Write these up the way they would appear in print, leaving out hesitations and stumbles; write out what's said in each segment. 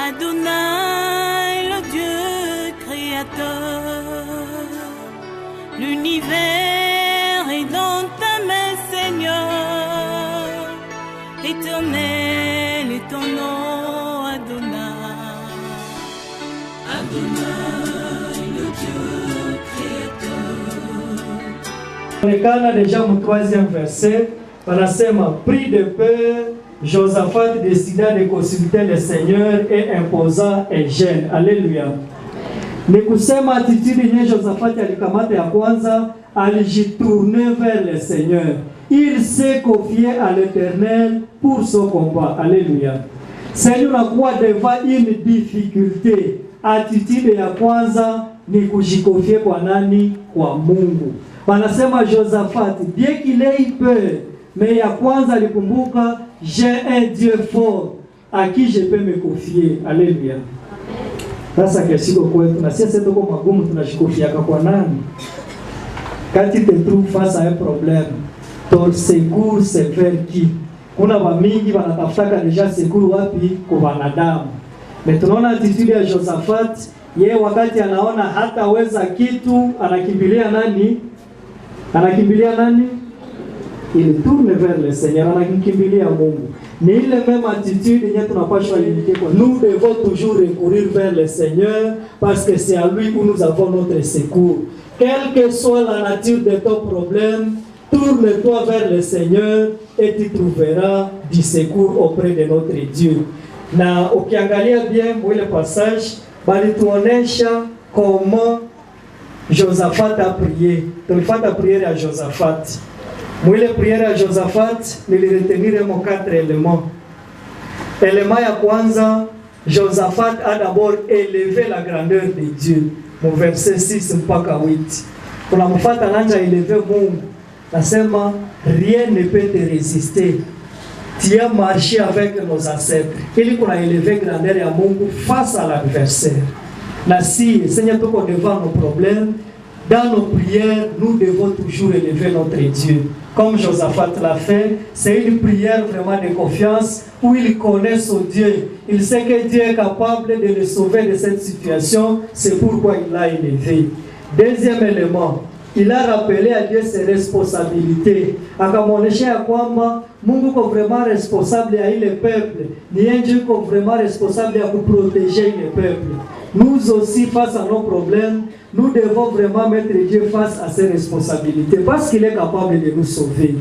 Adonai, le Dieu créateur, l'univers est dans ta main, Seigneur. Éternel est ton nom, Adonai. Adonai, le Dieu créateur. Onekana déjà mon troisième verset, panasema pris de peur, Josaphat décida de consulter le Seigneur et imposa un jeûne. Alléluia. Ni kusema attitude yenye Josaphat alikamata ya kwanza, alijitourner vers le Seigneur. Il s'est confié à l'Éternel pour son combat. Alléluia. Seigneur nakuwa devant une difficulté. Attitude ya kwanza ni kujikofie kwa nani? Kwa Mungu. Wanasema Josaphat, bien qu'il ait peur, mais ya kwanza alikumbuka, j'ai un Dieu fort à qui je peux me confier. Alléluia. Sasa kesiko kwetu na sisi tuko magumu, tunashikofiaka kwa nani? Quand tu te trouves face à un problème, ton secours c'est vers qui? Kuna wamingi wanatafutaka deja secours wapi? Kwa wanadamu. Mais tunaona attitude ya Josaphat, yeye wakati anaona hataweza kitu, anakimbilia nani? Anakimbilia nani? Il tourne vers le Seigneur, anakimbilia Mungu. Ni ile même attitude yenye tunapaswa imiter kwa. Nous devons toujours recourir vers le Seigneur parce que c'est à lui où nous avons notre secours. Quelle que soit la nature de ton problème, tourne-toi vers le Seigneur et tu trouveras du secours auprès de notre Dieu. Na ukiangalia bien ile passage, balituonesha comment Josaphat a prié. Tulifata prière à Josaphat. Mwile prière à Josaphat, niliretenir mo 4 éléments. Élément ya kwanza, Josaphat a d'abord élevé la grandeur de Dieu. Mon verset 6 mpaka 8. Kuna mfata nanja élevé Mungu. Nasema rien ne peut te résister. Tu as marché avec nos ancêtres. Ili kuna élevé grandeur ya Mungu face à l'adversaire. Na si Seigneur toko devant nos problèmes, dans nos prières, nous devons toujours élever notre Dieu. Comme Josaphat l'a fait, c'est une prière vraiment de confiance où il connaît son Dieu. Il sait que Dieu est capable de le sauver de cette situation. C'est pourquoi il l'a élevé. Deuxième élément, il a rappelé à Dieu ses responsabilités. Akamonesha ya kwamba Mungu ko vraiment responsable ya ile peuple. Ni Dieu ko vraiment responsable ya protéger le peuple. Nous aussi, face à nos problèmes, nous devons vraiment mettre Dieu face à ses responsabilités parce qu'il est capable de nous sauver.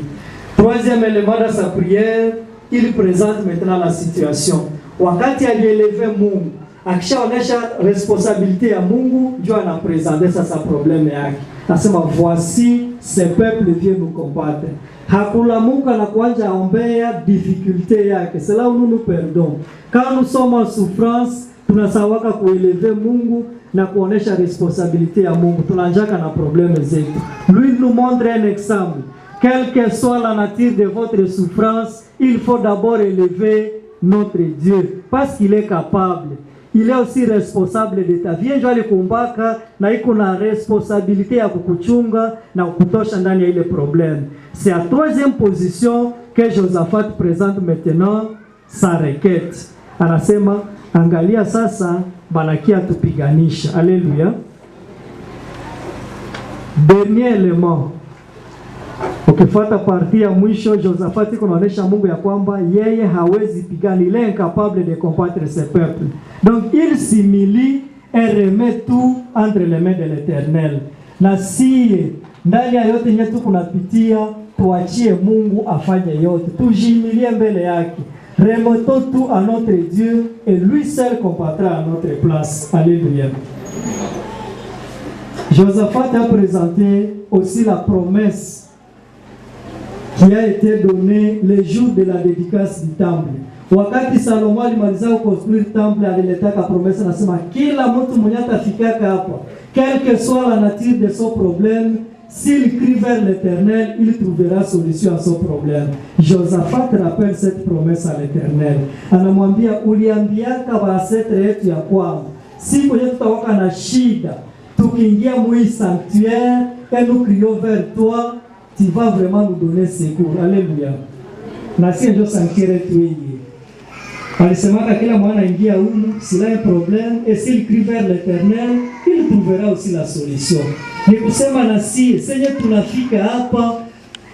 Troisième élément dans sa prière, il présente maintenant la situation. Wakati alielevé Mungu, akishaonesha responsabilité ya Mungu, Dieu a présenté ça sa problème yake. Nasema voici ce peuple vient nous combattre. Hakula Mungu anakuanja ombea difficulté yake. C'est là où nous nous perdons. Quand nous sommes en souffrance, tunasawaka kuelever Mungu na kuonesha responsabilité ya Mungu. Tunanjaka na problème zetu. Lui nous montre un exemple. Quelle que soit la nature de votre souffrance, il faut d'abord élever notre Dieu parce qu'il est capable. Il est aussi responsable de ta vie. Njoo alikumbaka na iko na responsabilité ya kukuchunga na kukutosha ndani ya ile problème. C'est à troisième position que Josaphat présente maintenant sa requête. Anasema angalia sasa banakia tupiganisha. Alléluia. Dernier élément. Ukifuata parti ya mwisho, Josaphat kunaonesha Mungu ya kwamba yeye hawezi pigana, il est incapable de combattre ce peuple. Donc il s'humilie et remet tout entre les mains de l'Éternel. Na si ndani ya yote yetu kunapitia, tuachie Mungu afanye yote. Tujimilie mbele yake. Remettons tout à notre Dieu et lui seul combattra à notre place. Alléluia. Josaphat a présenté aussi la promesse qui a été donnée le jour de la dédicace du temple. Wakati Salomo alimaliza construire temple, aliletaka promesse nasema kila mtu mwenye atafikaka hapa, quelle que soit la nature de son problème, s'il crie vers l'Éternel, il trouvera solution à son problème. Josaphat rappelle cette promesse à l'Éternel. Anamwambia uliambiaka waancêtre yetu ya kwamba siku yetu tutawaka na shida, tukiingia mwi sanctuaire et nous crions vers toi, tu vas vraiment nous donner secours. Alléluia. Nasi ndio sanctuaire tu hii. Alisemaka kila mwana ingia humu, s'il a un problème, et s'il crie vers l'Éternel, il trouvera aussi la solution. Ni kusema na si, Seigneur tunafika hapa,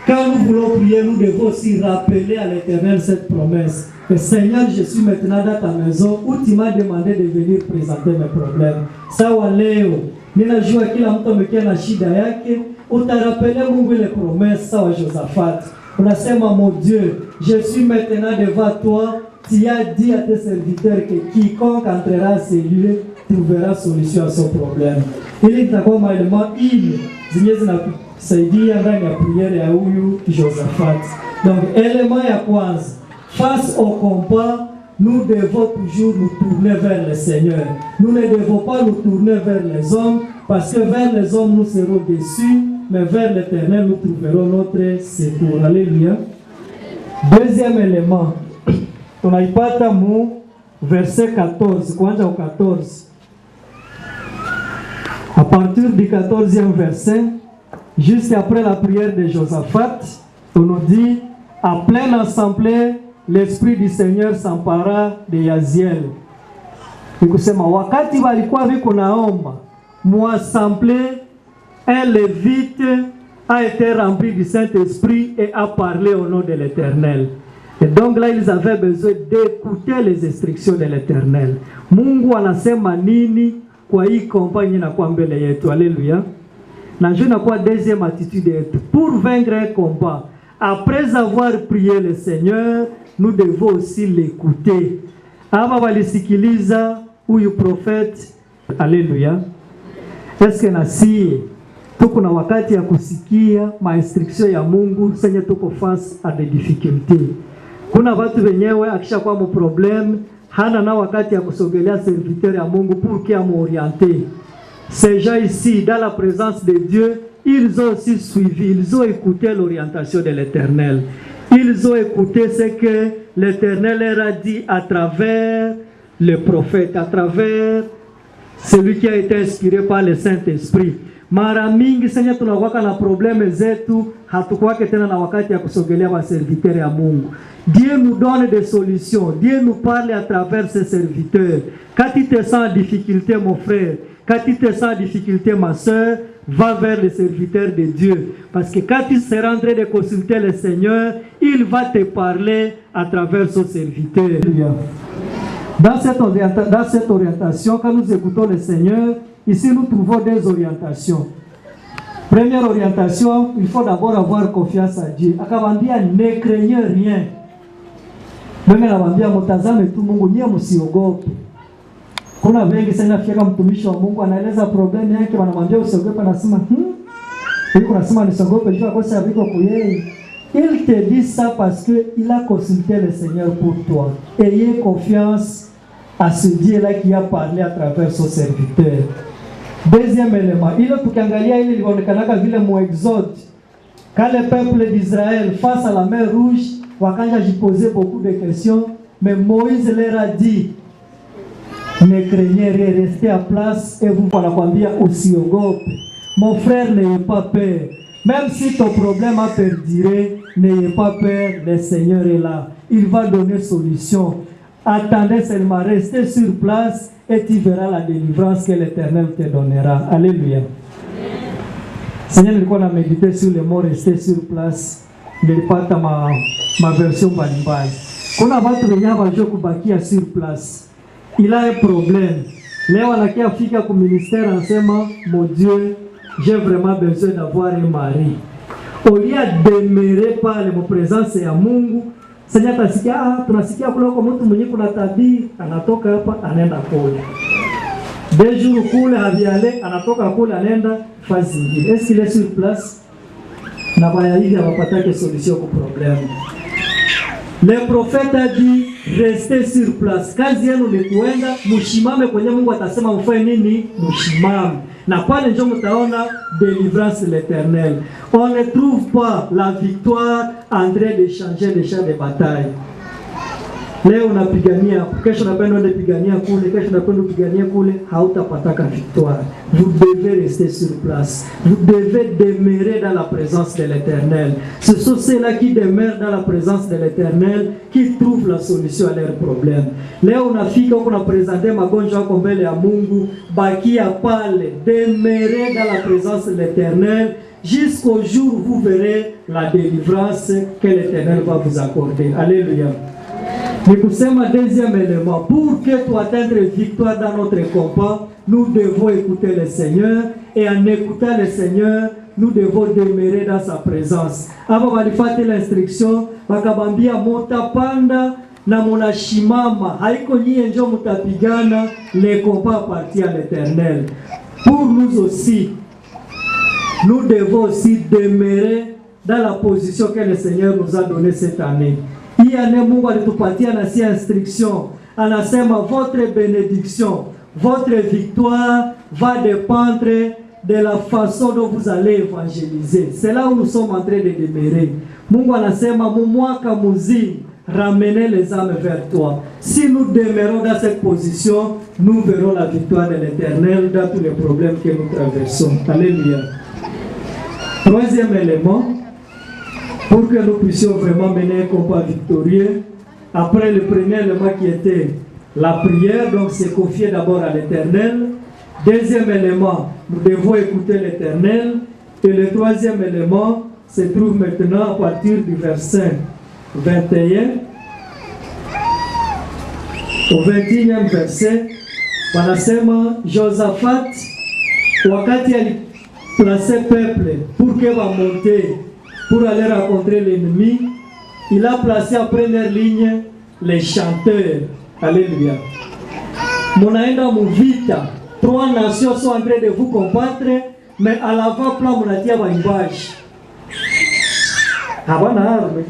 quand nous voulons prier, nous devons aussi rappeler à l'Éternel cette promesse. Que Seigneur, je suis maintenant dans ta maison où tu m'as demandé de venir présenter mes problèmes. Sawa leo, ninajua kila mtu amekia na shida yake, utarapele Mungu les promesses sawa Josaphat. Unasema mon Dieu, je suis maintenant devant toi. Tu as dit à tes serviteurs que quiconque entrera à ces lieux trouvera solution à son problème. Ili itakuwa maelema ili zenye zinasaidia ndani ya priere ya huyu Josaphat. Donc élément ya kwanza, face au combat, nous devons toujours nous tourner vers le Seigneur. Nous ne devons pas nous tourner vers les hommes, parce que vers les hommes nous serons déçus, mais vers l'Éternel nous trouverons notre secours. Alléluia. Deuxième élément, tunaipata mu verset 14, kuanza au 14. À partir du 14e verset, juste après la prière de Josaphat, on nous dit, à pleine assemblée, l'Esprit du Seigneur s'empara de Yaziel. Nikusema wakati walikuwa viko naomba, muassemblée, un lévite a été rempli du Saint-Esprit et a parlé au nom de l'Éternel. Et donc là, ils avaient besoin d'écouter les instructions de l'Éternel. Mungu anasema nini kwa hii kompani na kwa mbele yetu. Alléluia. Na je na kwa deuxième attitude yetu. Pour vaincre un combat, après avoir prié le Seigneur, nous devons aussi l'écouter. Aba walisikiliza huyu prophète. Alléluia. Est-ce que nasi tuko na wakati ya kusikia instruction ya Mungu senye tuko face à des difficultés? Kuna watu wenyewe akisha kwa mo problem hana na wakati ya kusogelea serviteur ya Mungu pour qu'il m'orienter. Ces gens ici dans la présence de Dieu, ils ont aussi suivi, ils ont écouté l'orientation de l'Éternel. Ils ont écouté ce que l'Éternel leur a dit à travers le prophète, à travers celui qui a été inspiré par le Saint-Esprit. Mara mingi senya tunakuwa na probleme zetu, hatukuwa tena na wakati ya kusogelea wa serviteur ya Mungu. Dieu nous donne des solutions, Dieu nous parle à travers ses serviteurs. Quand tu te sens en difficulté mon frère, quand tu te sens en difficulté ma soeur, va vers le serviteur de Dieu. Parce que quand tu seras en train de consulter le Seigneur, il va te parler à travers son serviteur. Dans cette orientation, quand nous écoutons le Seigneur, ici nous trouvons des orientations. Première orientation, il faut d'abord avoir confiance à Dieu. Akabambia ne craignez rien. Mimi nawaambia mtazame tu Mungu, nyie msiogope. Kuna wengi sana fika mtumishi wa Mungu anaeleza problemu yake, wanamwambia usiogope, anasema yuko nasema nisiogope jua kosa viko kuyeye. Il te dit ça parce que il a consulté le Seigneur pour toi. Ayez confiance à ce Dieu-là qui a parlé à travers son serviteur. Deuxième élément, il a tukiangalia ile ilionekana vile mu Exode. Quand le peuple d'Israël face à la mer Rouge, wakanja jiposer beaucoup de questions, mais Moïse leur a dit, ne craignez rien, restez à place et vous wanakwambia usiogope. Mon frère, n'ayez pas peur. Même si ton problème a perduré, n'ayez pas peur, le Seigneur est là. Il va donner solution. Attendez seulement, restez sur place et tu verras la délivrance que l'Éternel te donnera. Alléluia. Seigneur, nilikuwa na méditer sur le mot rester sur place. Nilipata ma version mbalimbali. Kuna watu wenye hawajua kubakia sur place. Il a un problème. Leo anakia fika ku ministère anasema, mon Dieu, j'ai vraiment besoin d'avoir un mari. Au lieu de demeurer par la présence ya Mungu, Seigneur tasikia tunasikia kule kwa mtu mwenye kuna tabia, anatoka hapa anaenda kule. Des jours kule haviale, anatoka kule anaenda fazi nyingine. Est-ce qu'il est sur place? Na baya hivi hawapatake solution kwa problème. Le prophète a dit, restez sur place. Kazi yenu ni kuenda, mushimame kwenye Mungu atasema mfanye nini, mushimame. Na pale ndio mtaona délivrance de l'Éternel. On ne trouve pas la victoire en train de changer les champs de bataille. Leo unapigania, kesho unapenda unapigania kule, kesho unapenda upigania kule, hautapataka victoire. Vous devez rester sur place. Vous devez demeurer dans la présence de l'Éternel. Ce sont ceux-là qui demeurent dans la présence de l'Éternel qui trouvent la solution à leurs problèmes. Leo unafika huko na présenter magonjwa yako mbele ya Mungu, bakia pale, demeurez dans la présence de l'Éternel jusqu'au jour où vous verrez la délivrance que l'Éternel va vous accorder. Alléluia. Mais pour ça, deuxième élément, pour que tu atteignes victoire dans notre combat, nous devons écouter le Seigneur, et en écoutant le Seigneur, nous devons demeurer dans sa présence. Avant de faire l'instruction, bakabambia motapanda na monashimama, haiko nyie njo mutapigana, le combat appartient à l'Éternel. Pour nous aussi, nous devons aussi demeurer dans la position que le Seigneur nous a donnée cette année. Hii année Mungu alitupatia na si instruction. Anasema votre bénédiction, votre victoire va dépendre de la façon dont vous allez évangéliser. C'est là où nous sommes en train de demeurer. Mungu anasema mwaka muzima, ramenez les âmes vers toi. Si nous demeurons dans cette position, nous verrons la victoire de l'Éternel dans tous les problèmes que nous traversons. Alléluia. Troisième élément, pour que nous puissions vraiment mener un combat victorieux, après le premier élément qui était la prière, donc c'est confier d'abord à l'Éternel. Deuxième élément, nous devons écouter l'Éternel. Et le troisième élément se trouve maintenant à partir du verset 21 au 21e verset. Wanasema Josaphat wakati aliplacer peuple pour que va monter pour aller rencontrer l'ennemi, il a placé en première ligne les chanteurs. Alléluia. Munaenda muvita, 3 nations sont en train de vous combattre, mais à l'avant-plan munatia waimbaji. Hawana arme.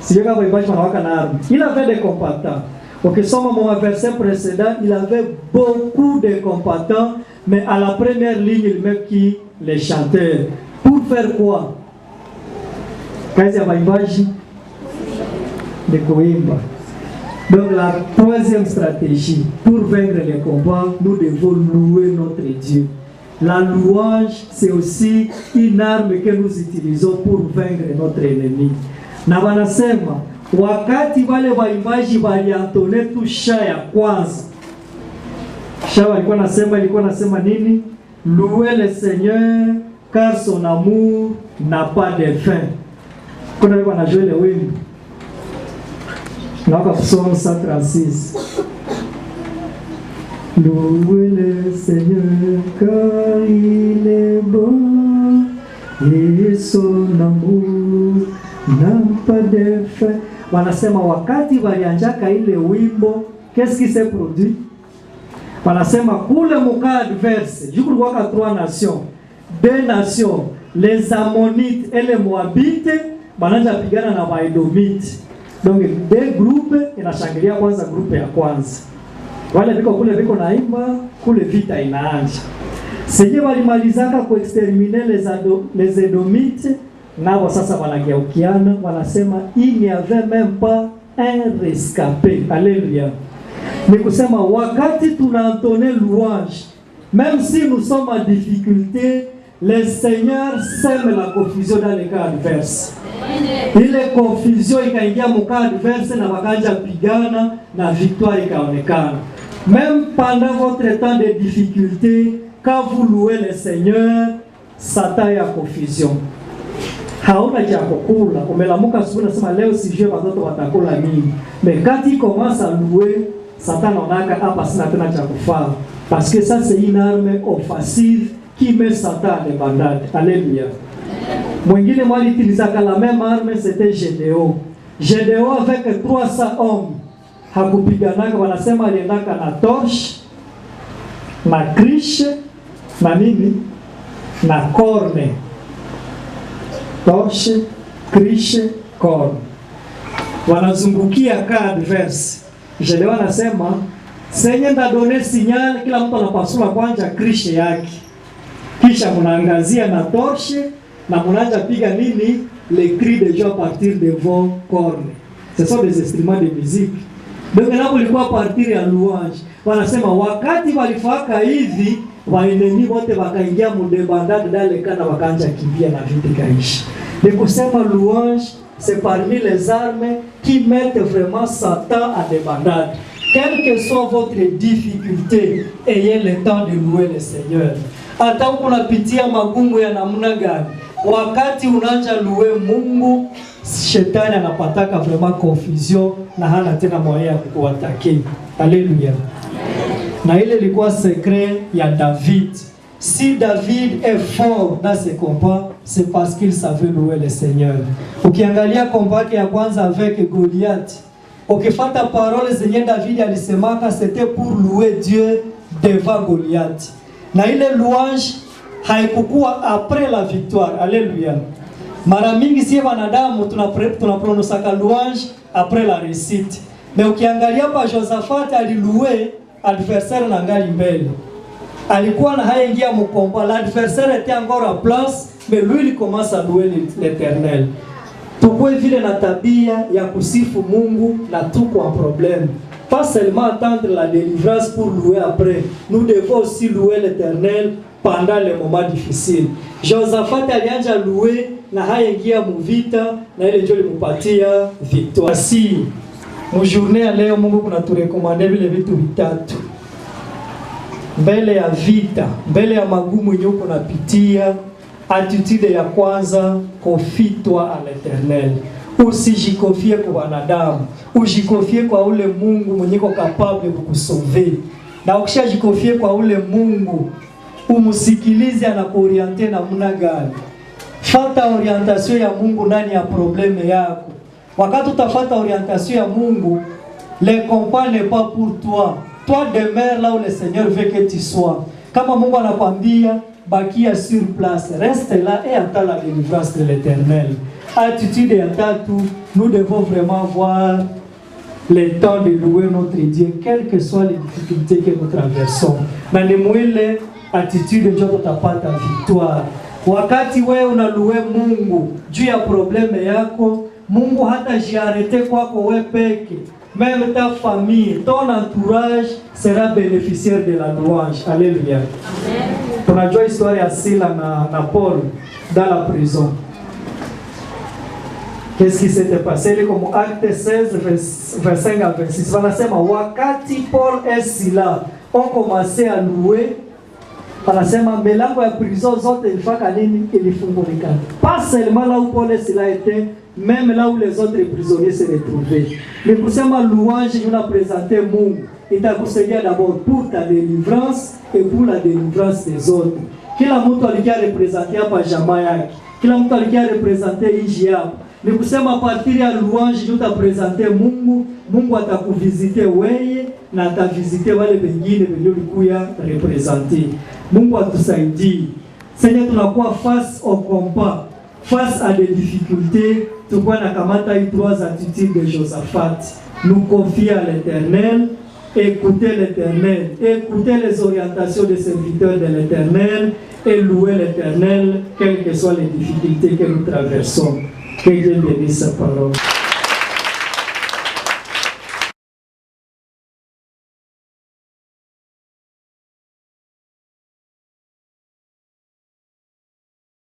Si kama waimbaji wanawaka na arme. Il avait des combattants. Ok, sommes mon verset précédent, il avait beaucoup de combattants, mais à la première ligne, il met qui? Les chanteurs. Pour faire quoi? Kazi ya waimbaji de kuimba. Donc la troisième stratégie, pour vaincre les combats, nous devons louer notre Dieu. La louange, c'est aussi une arme que nous utilisons pour vaincre notre ennemi. Na wanasema, wakati wale waimbaji waliantone tu sha ya kwanza. Sha ilikuwa nasema nini? Louer le Seigneur, car son amour n'a pas de fin. Kuna wale wanajua ile wimbo. Naka Psalm 136. Louez le Seigneur car il est bon et son amour n'a pas de fin. Wanasema wakati walianjaka ile wimbo, qu'est-ce qui s'est produit? Wanasema kule muka adverse, juku waka 3 nations. 2 nations, les Ammonites et les Moabites, bananja pigana na Waedomites. Donc 2 groupes inashangilia kwanza grupe ya kwanza. Wale viko kule viko naimba, kule vita inaanza. Sije walimalizaka kuexterminer les Edomites, nao sasa wanageukiana, wanasema il n'y avait même pas un rescapé. Alléluia. Ni kusema wakati tunaentonner louange, même si nous sommes en difficulté, le Seigneur sème la confusion dans les cas adverses. Ile confusion ikaingia muka adverse na wakanja pigana na victoire ikaonekana. Même pendant votre temps de difficulté, quand vous louez le Seigneur, Satan ya confusion. Hauna cha kukula, umelamuka asubuhi nasema leo sijue watoto watakula nini. Mais quand il commence à louer, Satan onaka hapa sina tena cha kufanya. Parce que ça c'est une arme offensive qui met Satan en débandade. Alléluia. Mwingine mwali utilizaka la même arme, c'était Gédéon. Gédéon avec 300 hommes. Hakupiganaka, wanasema aliendaka na torche, na kriche, na nini? Na corne. Torche, kriche, corne. Wanazungukia ka adverse. Gédéon anasema, Seigneur nda donner signal, kila mtu anapasula kwanza kriche yake. Kisha munaangazia na torche, na munaanza piga nini? Les cris de joie à partir de vos cornes. Ce sont des instruments de musique. Donc na kulikuwa partir ya louange. Wanasema wakati walifaka hivi, waenemi wote wakaingia mudebandade dale kana wakaanza kimbia na vita kaishi. De kusema louange, c'est parmi les armes qui mettent vraiment Satan à débandade. Quelle que soit votre difficulté, ayez le temps de louer le Seigneur. Hata unapitia magumu ya namna gani, wakati unaanza louer Mungu, shetani anapataka vraiment confusion na hana tena moyo ya kukuatake. Alléluia. Na ile ilikuwa secret ya David. Si David est fort dans ses combats, c'est parce qu'il savait louer le Seigneur. Ukiangalia combat ya kwanza avec Goliath, ukifata parole zenye David alisemaka, c'était pour louer Dieu devant Goliath. Na ile louange haikukuwa après la victoire. Alléluia. Mara mingi si wanadamu tunapronosaka louange après la réussite. Mais ukiangalia pa Josaphat alilouer adversaire na ngali mbele. Alikuwa na haingia mkomba, l'adversaire était encore en place, mais lui il commence à louer l'Éternel. Tukue vile na tabia ya kusifu Mungu na tuko en problème. Pas seulement attendre la délivrance pour louer après. Nous devons aussi louer l'Éternel pendant les moments difficiles. Josaphat alianza louer na haingia muvita na ile ndio limpatia victoire. Si mu journée ya leo Mungu kuna turekomande vile vitu vitatu. Mbele ya vita, mbele ya magumu yenye uko napitia, attitude ya kwanza, confie-toi à l'Éternel. Usijikofie kwa wanadamu, ujikofie kwa ule Mungu mwenye iko capable kukusauver. Na ukishajikofie kwa ule Mungu, umusikilize anakuorienter namna gani. Fata orientation ya Mungu ndani ya probleme yako. Wakati utafata orientation ya Mungu, le combat n'est pas pour toi. Toi demeure là où le Seigneur veut que tu sois. Kama Mungu anakwambia bakia sur place, reste là et attends la délivrance de l'Éternel. Attitude et attitude, nous devons vraiment avoir le temps de louer notre Dieu, quelles que soient les difficultés que nous traversons. Na ni mwile attitude ndio tutapata victoire. Wakati wewe unalouer Mungu juu ya probleme yako, Mungu hata jiarete kwako wewe peke. Même ta famille, ton entourage sera bénéficiaire de la louange. Alléluia. Tunajua histoire ya Sila na Paul dans la prison. Qu'est-ce qui s'était passé? Comme Acte 16, verset 5 à 26. Wanasema wakati Paul et Sila ont commencé à louer, wanasema milango ya prison zote ilifaka nini? Ilifungulika. Pas seulement là où Paul et Sila étaient, même là où les autres prisonniers se retrouvaient. Mais pour ça, ma louange, je vais présenter Mungu. Il t'a conseillé d'abord pour ta délivrance et pour la délivrance des autres. Kila mtu alikia representer hapa jamaa yake. Kila mtu alikia representer nchi yako. Ni kusema partir ya louange ndio utapresenter Mungu, Mungu atakuvisite wewe na atavisite wale wengine wenye ulikuwa representer. Mungu atusaidie. Seigneur, tunakuwa face au combat, face à des difficultés, tu vois na kamata hii trois attitudes de Josaphat. Nous confier à l'Éternel, écouter l'Éternel, écouter les orientations des serviteurs de l'Éternel et louer l'Éternel, quelles que soient les difficultés que nous traversons. Que Dieu bénisse sa parole.